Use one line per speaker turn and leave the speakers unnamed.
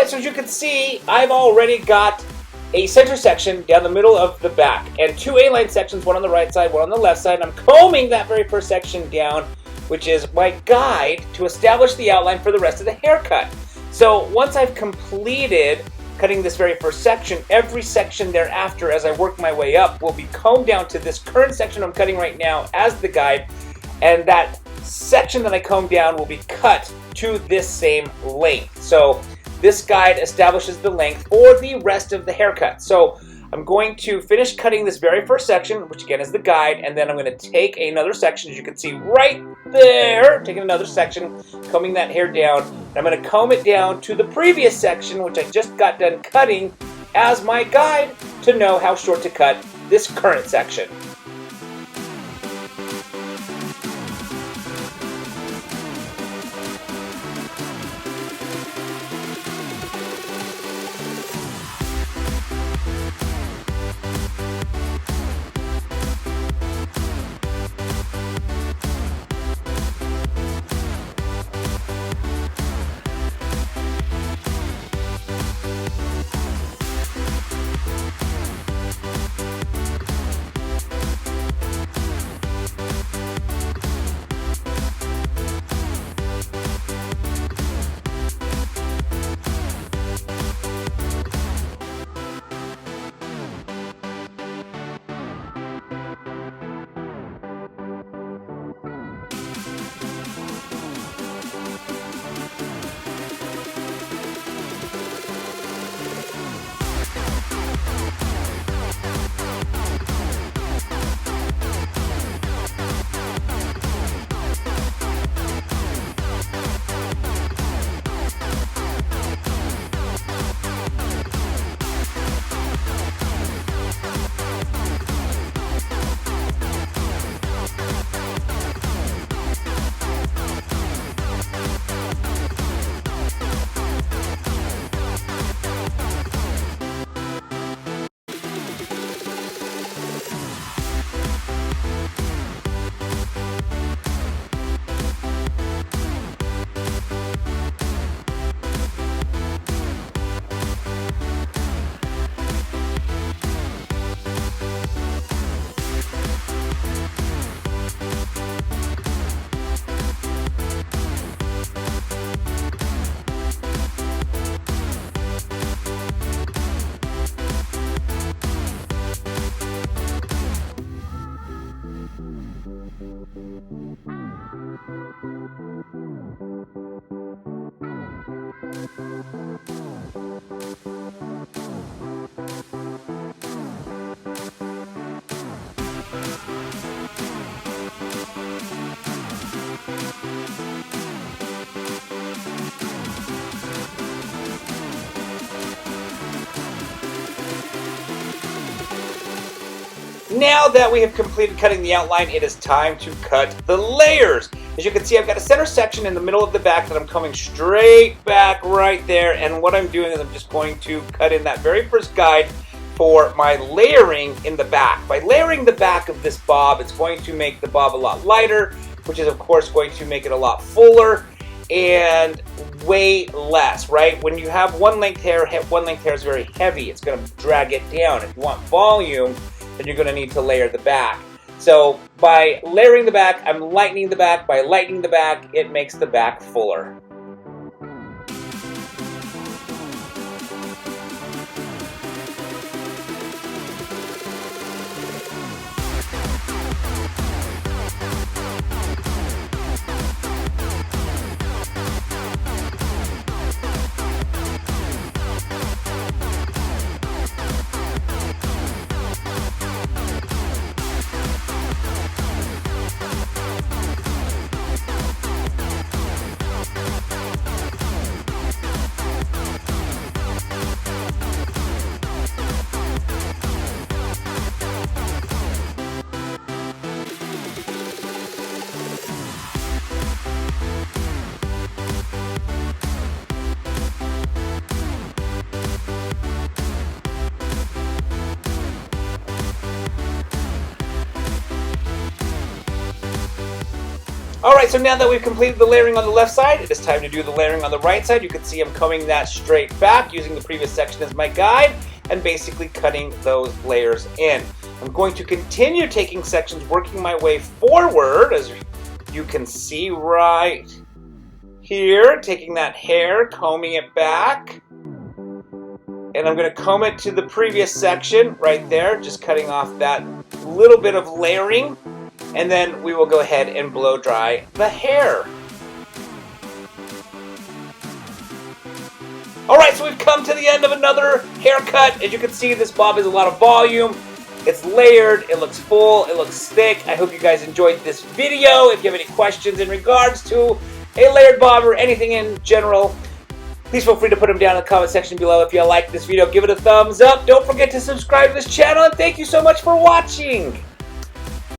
Alright, so as you can see, I've already got a center section down the middle of the back, and two A-line sections, one on the right side, one on the left side. I'm combing that very first section down, which is my guide to establish the outline for the rest of the haircut. So once I've completed cutting this very first section, every section thereafter as I work my way up will be combed down to this current section I'm cutting right now as the guide, and that section that I combed down will be cut to this same length. So this guide establishes the length for the rest of the haircut. So I'm going to finish cutting this very first section, which again is the guide, and then I'm going to take another section, as you can see right there, taking another section, combing that hair down, and I'm going to comb it down to the previous section, which I just got done cutting, as my guide to know how short to cut this current section. Now that we have completed cutting the outline, it is time to cut the layers. As you can see, I've got a center section in the middle of the back that I'm coming straight back right there, and what I'm doing is I'm just going to cut in that very first guide for my layering in the back. By layering the back of this bob, it's going to make the bob a lot lighter, which is of course going to make it a lot fuller and way less, right? When you have one length hair is very heavy. It's going to drag it down. If you want volume, then you're going to need to layer the back. So by layering the back, I'm lightening the back. By lightening the back, it makes the back fuller. Alright, so now that we've completed the layering on the left side, it is time to do the layering on the right side. You can see I'm combing that straight back using the previous section as my guide and basically cutting those layers in. I'm going to continue taking sections, working my way forward, as you can see right here, taking that hair, combing it back. And I'm going to comb it to the previous section right there, just cutting off that little bit of layering. And then we will go ahead and blow dry the hair. Alright, so we've come to the end of another haircut. As you can see, this bob is a lot of volume. It's layered, it looks full, it looks thick. I hope you guys enjoyed this video. If you have any questions in regards to a layered bob or anything in general, please feel free to put them down in the comment section below. If you like this video, give it a thumbs up. Don't forget to subscribe to this channel, and thank you so much for watching.